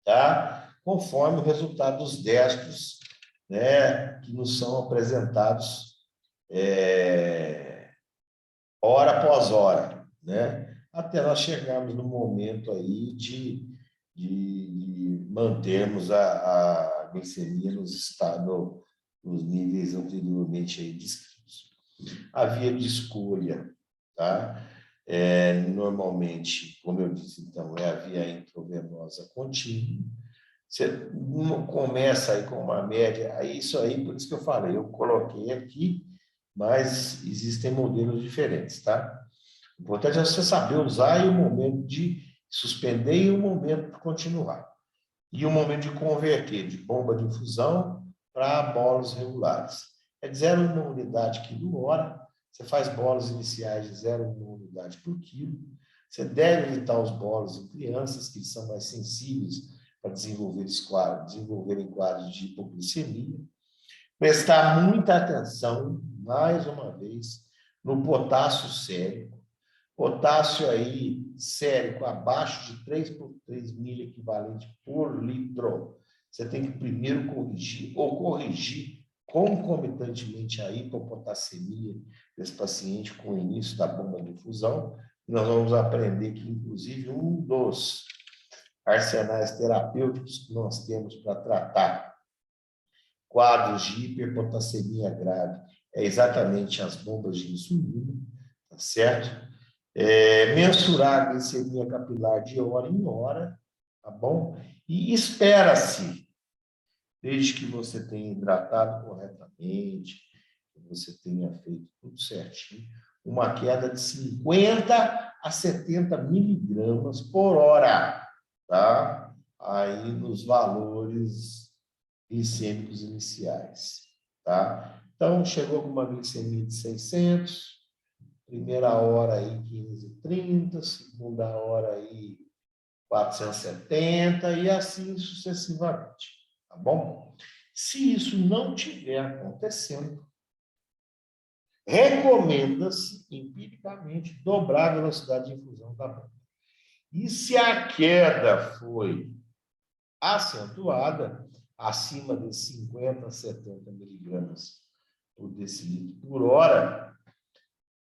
tá? Conforme o resultado dos destros, né, que nos são apresentados hora após hora, né? Até nós chegarmos no momento aí de mantermos a glicemia nos níveis anteriormente aí descritos. A via de escolha, tá? Normalmente, como eu disse, então, é a via intravenosa contínua, Você não começa aí com uma média, aí isso aí, por isso que eu falei, eu coloquei aqui, mas existem modelos diferentes, tá? O importante é você saber usar e o momento de suspender e o momento de continuar. E o momento de converter de bomba de infusão para bolos regulares. É de 0,1 unidade quilo hora. Você faz bolos iniciais de 0,1 unidade por quilo. Você deve evitar os bolos em crianças que são mais sensíveis para desenvolverem quadros de hipoglicemia. Prestar muita atenção, mais uma vez, no potássio sérico. Potássio aí, sérico, abaixo de 3,3 mil equivalente por litro. Você tem que primeiro corrigir, ou corrigir concomitantemente a hipopotassemia desse paciente com o início da bomba de infusão. Nós vamos aprender que, inclusive, um dos arsenais terapêuticos que nós temos para tratar quadros de hiperpotassemia grave é exatamente as bombas de insulina, tá certo? Mensurar a glicemia capilar de hora em hora, tá bom? E espera-se, desde que você tenha hidratado corretamente, que você tenha feito tudo certinho, uma queda de 50 a 70 miligramas por hora, tá? Aí nos valores glicêmicos iniciais, tá? Então, chegou com uma glicemia de 600, primeira hora aí 15,30, segunda hora aí 470 e assim sucessivamente, tá bom? Se isso não estiver acontecendo, recomenda-se empiricamente dobrar a velocidade de infusão da bomba. E se a queda foi acentuada, acima de 50 a 70 miligramas por decilitro por hora,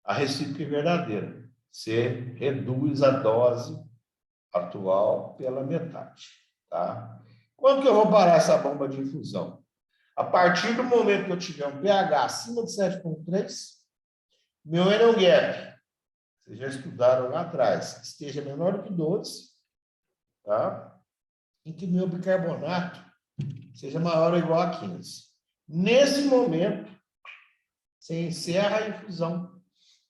a recíproca é verdadeira. Você reduz a dose atual pela metade, tá? Quando que eu vou parar essa bomba de infusão? A partir do momento que eu tiver um pH acima de 7,3, meu Enon Gap, vocês já estudaram lá atrás, esteja menor do que 12, tá? Em que meu bicarbonato seja maior ou igual a 15. Nesse momento, você encerra a infusão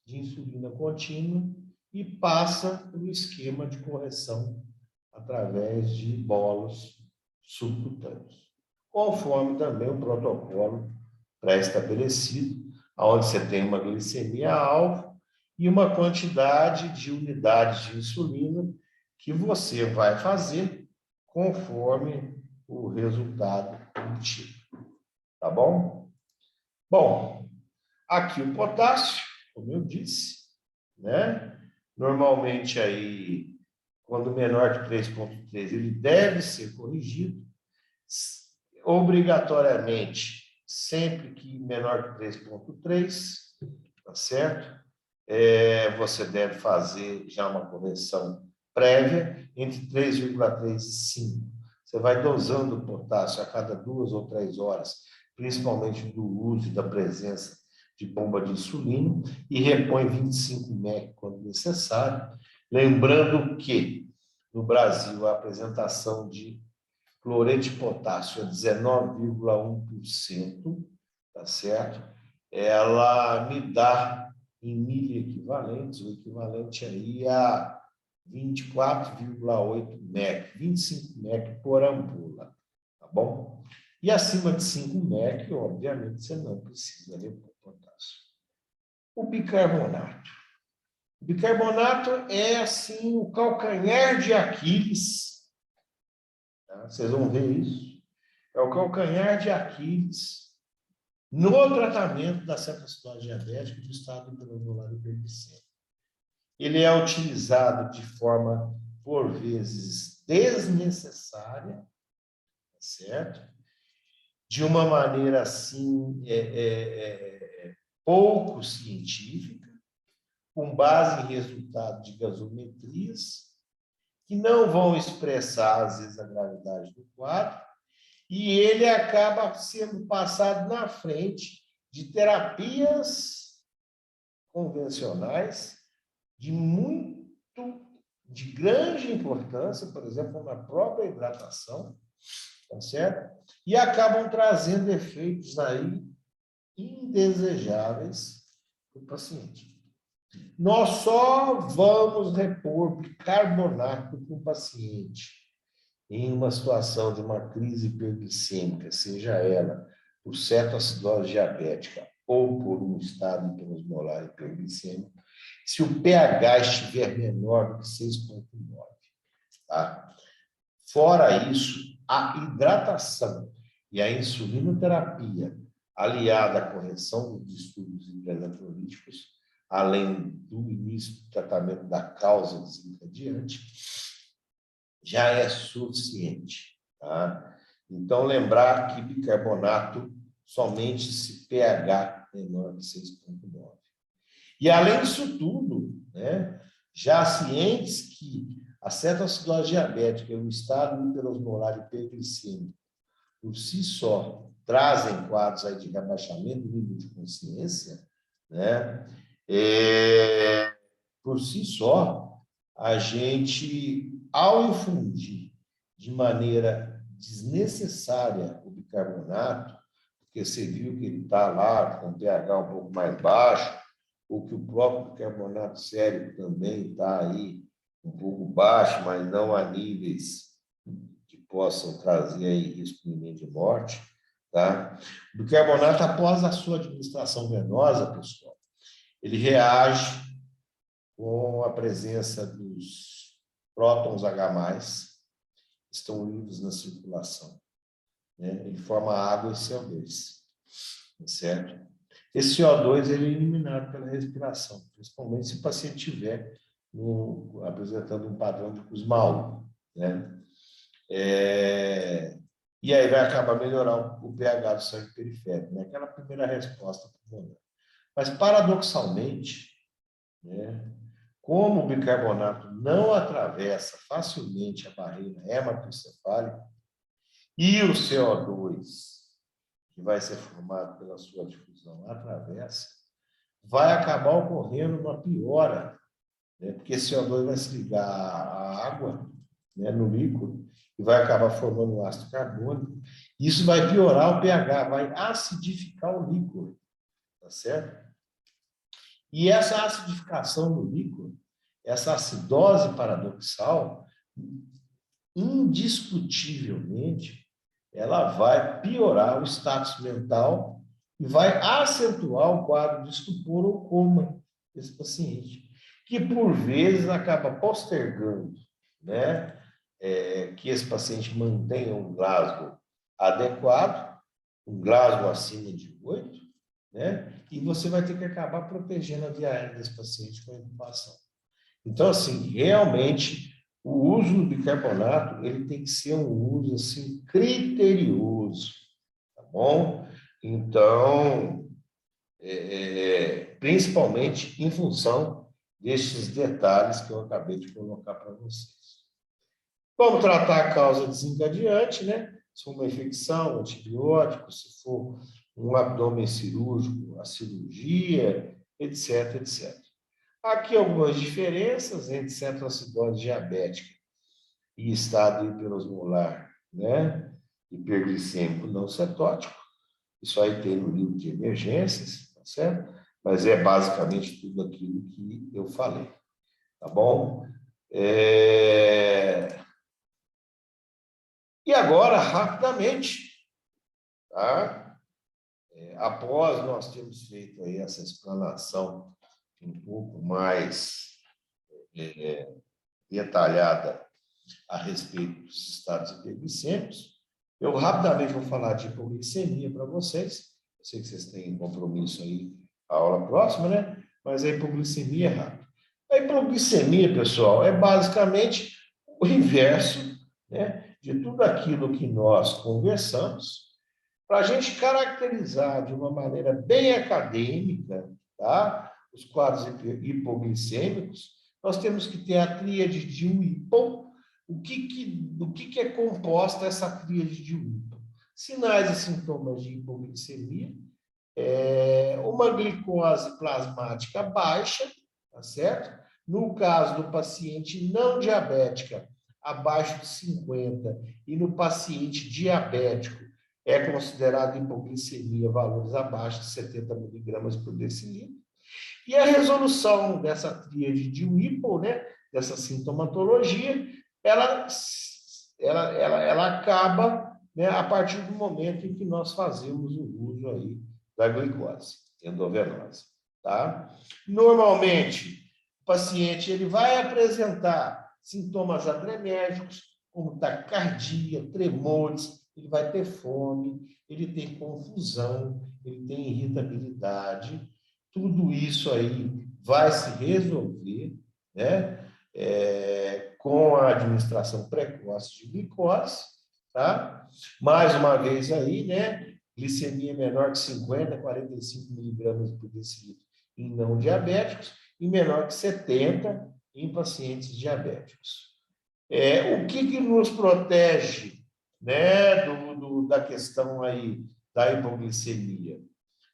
de insulina contínua e passa pelo esquema de correção através de bolos subcutâneos, conforme também o protocolo pré-estabelecido, onde você tem uma glicemia-alvo e uma quantidade de unidades de insulina que você vai fazer conforme o resultado obtido. Tá bom? Bom, aqui o potássio, como eu disse, né? Normalmente aí, quando menor que 3,3, ele deve ser corrigido, obrigatoriamente, sempre que menor que 3,3, tá certo? Você deve fazer já uma correção prévia entre 3,3 e 5. Você vai dosando o potássio a cada 2 ou 3 horas, principalmente do uso e da presença de bomba de insulina, e repõe 25 mEq quando necessário. Lembrando que, no Brasil, a apresentação de cloreto de potássio é 19,1%, tá certo? Ela me dá em miliequivalentes, o equivalente aí a 24,8 mEq, 25 mEq por ampula, tá bom? E acima de 5 mEq, obviamente, você não precisa repor potássio. O bicarbonato. O bicarbonato é, assim, o calcanhar de Aquiles. Tá? Vocês vão ver isso. É o calcanhar de Aquiles no tratamento da cetoacidose diabética e do estado granular hiperglicêmico. Ele é utilizado de forma, por vezes, desnecessária, certo? De uma maneira, assim, pouco científica, com base em resultados de gasometrias, que não vão expressar, às vezes, a gravidade do quadro, e ele acaba sendo passado na frente de terapias convencionais de grande importância, por exemplo, na própria hidratação, tá certo? E acabam trazendo efeitos aí indesejáveis para o paciente. Nós só vamos repor bicarbonato para o paciente em uma situação de uma crise hiperglicêmica, seja ela por cetoacidose diabética ou por um estado hiperosmolar hiperglicêmico, se o pH estiver menor do que 6,9. Tá? Fora isso, a hidratação e a insulinoterapia, aliada à correção dos distúrbios eletrolíticos, além do início do tratamento da causa desencadeante, já é suficiente. Tá? Então, lembrar que bicarbonato somente se pH menor que 6,9. E, além disso tudo, né, já cientes que a cetoacidose diabética e o estado hiperosmolar hiperglicêmico, por si só, trazem quadros aí de rebaixamento do nível de consciência, né? Por si só, a gente, ao infundir de maneira desnecessária o bicarbonato, porque você viu que ele está lá com pH um pouco mais baixo, ou que o próprio bicarbonato sérico também está aí um pouco baixo, mas não a níveis que possam trazer aí risco iminente de morte, tá? O bicarbonato, após a sua administração venosa, pessoal, ele reage com a presença dos prótons H+, que estão livres na circulação, né? Ele forma água e CO2, certo? Esse CO2 ele é eliminado pela respiração, principalmente se o paciente estiver apresentando um padrão de Kussmaul, né? E aí vai acabar melhorar o pH do sangue periférico, né? Aquela primeira resposta pulmonar. Mas, paradoxalmente, né, como o bicarbonato não atravessa facilmente a barreira hematoencefálica e o CO2, que vai ser formado pela sua difusão, atravessa, vai acabar ocorrendo uma piora, né? Porque esse CO2 vai se ligar à água, né, no líquido, e vai acabar formando um ácido carbônico. Isso vai piorar o pH, vai acidificar o líquido, tá certo? E essa acidificação do líquido, essa acidose paradoxal, indiscutivelmente, ela vai piorar o status mental e vai acentuar o quadro de estupor ou coma desse paciente, que por vezes acaba postergando, né, que esse paciente mantenha um Glasgow adequado, um Glasgow acima de 8, né, e você vai ter que acabar protegendo a via aérea desse paciente com a intubação. Então, assim, realmente, o uso do bicarbonato, ele tem que ser um uso, assim, criterioso, tá bom? Então, principalmente em função destes detalhes que eu acabei de colocar para vocês. Vamos tratar a causa desencadeante, né? Se for uma infecção, antibiótico, se for um abdômen cirúrgico, a cirurgia, etc, etc. Aqui algumas diferenças entre cetoacidose diabética e estado hiperosmolar, né? Hiperglicêmico não cetótico. Isso aí tem no livro de emergências, tá certo? Mas é basicamente tudo aquilo que eu falei, tá bom? E agora, rapidamente, tá? Após nós termos feito aí essa explanação um pouco mais detalhada a respeito dos estados hiperglicêmicos, eu rapidamente vou falar de hipoglicemia para vocês. Eu sei que vocês têm compromisso aí, a aula próxima, né? Mas a hipoglicemia é rápida. A hipoglicemia, pessoal, é basicamente o inverso, né, de tudo aquilo que nós conversamos, para a gente caracterizar de uma maneira bem acadêmica, tá, os quadros hipoglicêmicos. Nós temos que ter a tríade de Whipple. Do que é composta essa tríade de Whipple? Sinais e sintomas de hipoglicemia, uma glicose plasmática baixa, tá certo? No caso do paciente não diabética, abaixo de 50 e no paciente diabético é considerado hipoglicemia, valores abaixo de 70 miligramas por decilitro. E a resolução dessa tríade de WIPO, né, dessa sintomatologia, ela acaba, né, a partir do momento em que nós fazemos o uso aí da glicose endovenosa, tá? Normalmente, o paciente ele vai apresentar sintomas adrenérgicos, como taquicardia, tremores, ele vai ter fome, ele tem confusão, ele tem irritabilidade. Tudo isso aí vai se resolver, né? Com a administração precoce de glicose, tá? Mais uma vez aí, né? Glicemia menor que 50, 45 miligramas por decilitro em não diabéticos e menor que 70 em pacientes diabéticos. O que nos protege, né, da questão aí da hipoglicemia?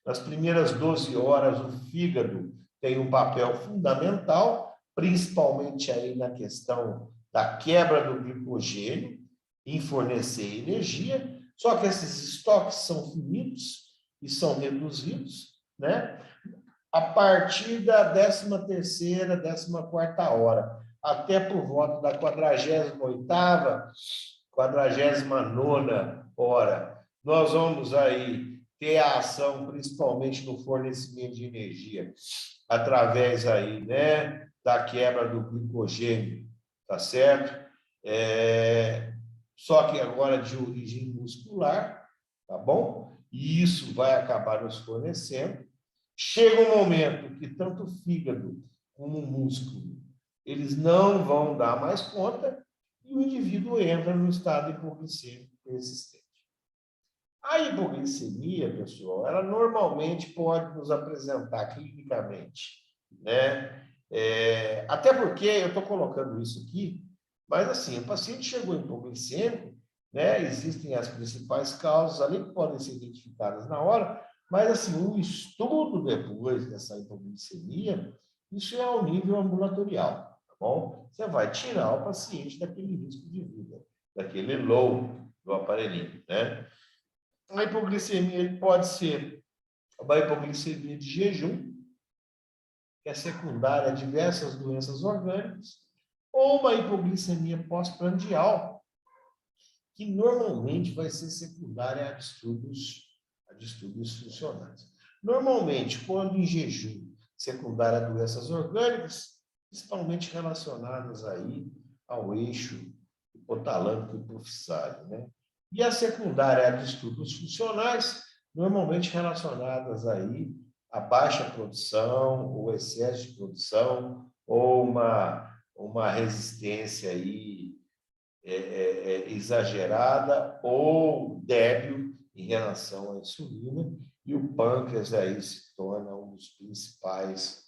Nas primeiras 12 horas, o fígado tem um papel fundamental, principalmente aí na questão da quebra do glicogênio, em fornecer energia, só que esses estoques são finitos e são reduzidos, né? A partir da 13ª, 14ª hora, até por volta da 48ª, 49ª hora, nós vamos aí ter a ação principalmente no fornecimento de energia através aí, né, da quebra do glicogênio, tá certo? Só que agora de origem muscular, tá bom? E isso vai acabar nos fornecendo. Chega um momento que tanto o fígado como o músculo, eles não vão dar mais conta e o indivíduo entra no estado hipoglicêmico persistente. A hipoglicemia, pessoal, ela normalmente pode nos apresentar clinicamente, né? Até porque eu estou colocando isso aqui, mas assim, o paciente chegou hipoglicêmico, né? Existem as principais causas ali que podem ser identificadas na hora, mas assim, um estudo depois dessa hipoglicemia, isso é ao nível ambulatorial, tá bom? Você vai tirar o paciente daquele risco de vida, daquele low do aparelhinho, né? A hipoglicemia pode ser uma hipoglicemia de jejum, que é secundária a diversas doenças orgânicas, ou uma hipoglicemia pós-prandial, que normalmente vai ser secundária a distúrbios funcionais. Normalmente, quando em jejum, secundária a doenças orgânicas, principalmente relacionadas aí ao eixo hipotalâmico hipofissário, né? E a secundária a distúrbios funcionais, normalmente relacionadas aí a baixa produção, ou excesso de produção, ou uma resistência aí exagerada ou débil em relação à insulina, e o pâncreas aí se torna um dos principais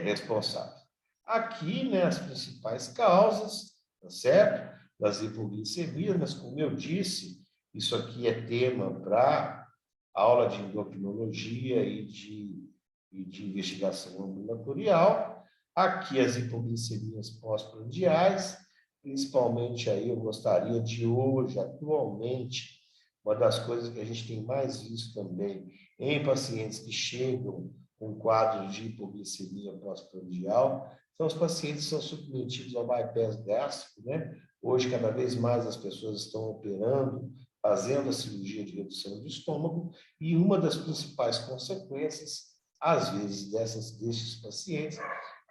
responsáveis. Aqui, né, as principais causas, tá certo? Das hipoglicemias, mas como eu disse, isso aqui é tema para aula de endocrinologia e de investigação ambulatorial. Aqui as hipoglicemias pós-prandiais, principalmente aí eu gostaria de hoje, atualmente, uma das coisas que a gente tem mais visto também em pacientes que chegam com quadros de hipoglicemia pós-prandial, são os pacientes que são submetidos ao bypass gástrico, né? Hoje, cada vez mais as pessoas estão operando, fazendo a cirurgia de redução do estômago, e uma das principais consequências, às vezes, desses pacientes,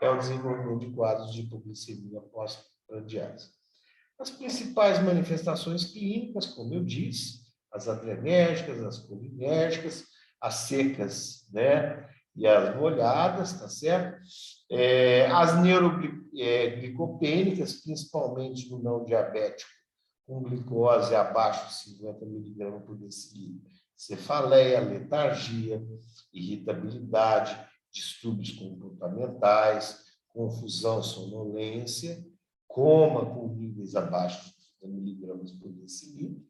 é o desenvolvimento de quadros de hipoglicemia pós-prandiais. As principais manifestações clínicas, como eu disse, as adrenérgicas, as colinérgicas, as secas, né? E as molhadas, tá certo? As neuroglicopênicas, principalmente no não diabético, com glicose abaixo de 50 miligramas por decilitro, cefaleia, letargia, irritabilidade, distúrbios comportamentais, confusão, sonolência, coma com níveis abaixo de 30 miligramas por decilitro,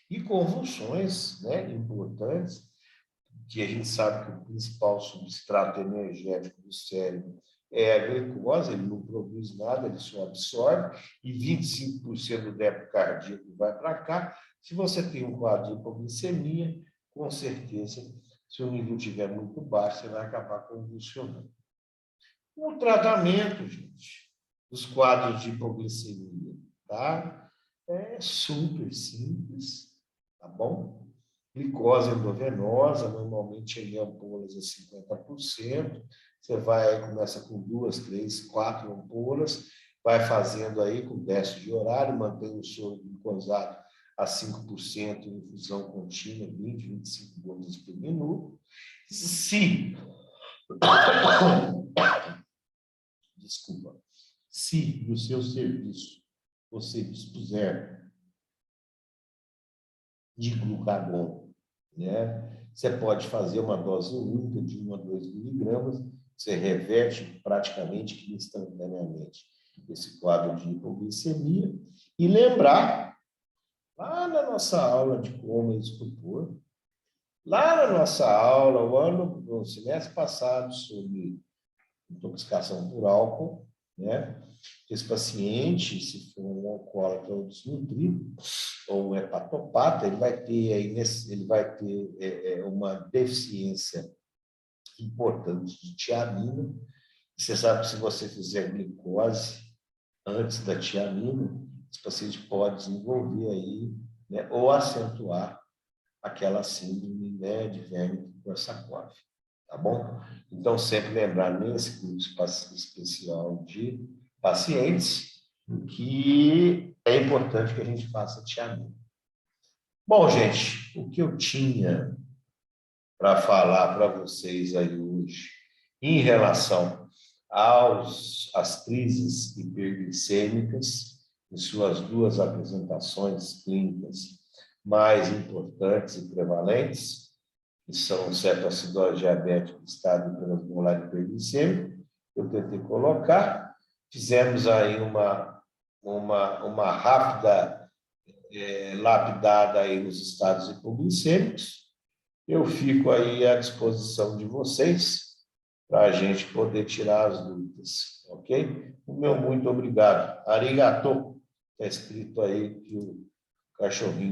e convulsões, né, importantes, que a gente sabe que o principal substrato energético do cérebro é a glicose, ele não produz nada, ele só absorve, e 25% do débito cardíaco vai para cá. Se você tem um quadro de hipoglicemia, com certeza, se o nível estiver muito baixo, você vai acabar convulsionando. O tratamento, gente, dos quadros de hipoglicemia, tá? É super simples, tá bom? Glicose endovenosa, normalmente em ampolas a 50%. Você começa com 2, 3, 4 ampolas, vai fazendo aí com déficit de horário, mantém o soro glicosado a 5% em infusão contínua, 20, 25 gotas por minuto. Se no seu serviço você dispuser de glucagon, né? Você pode fazer uma dose única de 1 a 2 miligramas, você reverte praticamente instantaneamente esse quadro de hipoglicemia. E lembrar, lá na nossa aula de coma e estupor, lá na nossa aula, no semestre passado, sobre intoxicação por álcool, né? Esse paciente, se for um alcoólatra ou desnutrido, ou um hepatopata, ele vai ter uma deficiência importante de tiamina. Você sabe que se você fizer glicose antes da tiamina, esse paciente pode desenvolver aí, né, ou acentuar aquela síndrome, né, de Wernicke-Korsakoff. Tá bom? Então, sempre lembrar nesse grupo especial de pacientes que é importante que a gente faça tiamina. Bom, gente, o que eu tinha para falar para vocês aí hoje em relação às crises hiperglicêmicas, em suas duas apresentações clínicas mais importantes e prevalentes, que são cetoacidose diabética e estado transmolar hiperglicêmico, eu tentei colocar. Fizemos aí uma rápida lapidada aí nos estados hipoglicêmicos. Eu fico aí à disposição de vocês para a gente poder tirar as dúvidas, ok? O meu muito obrigado. Arigato. Está escrito aí que o cachorrinho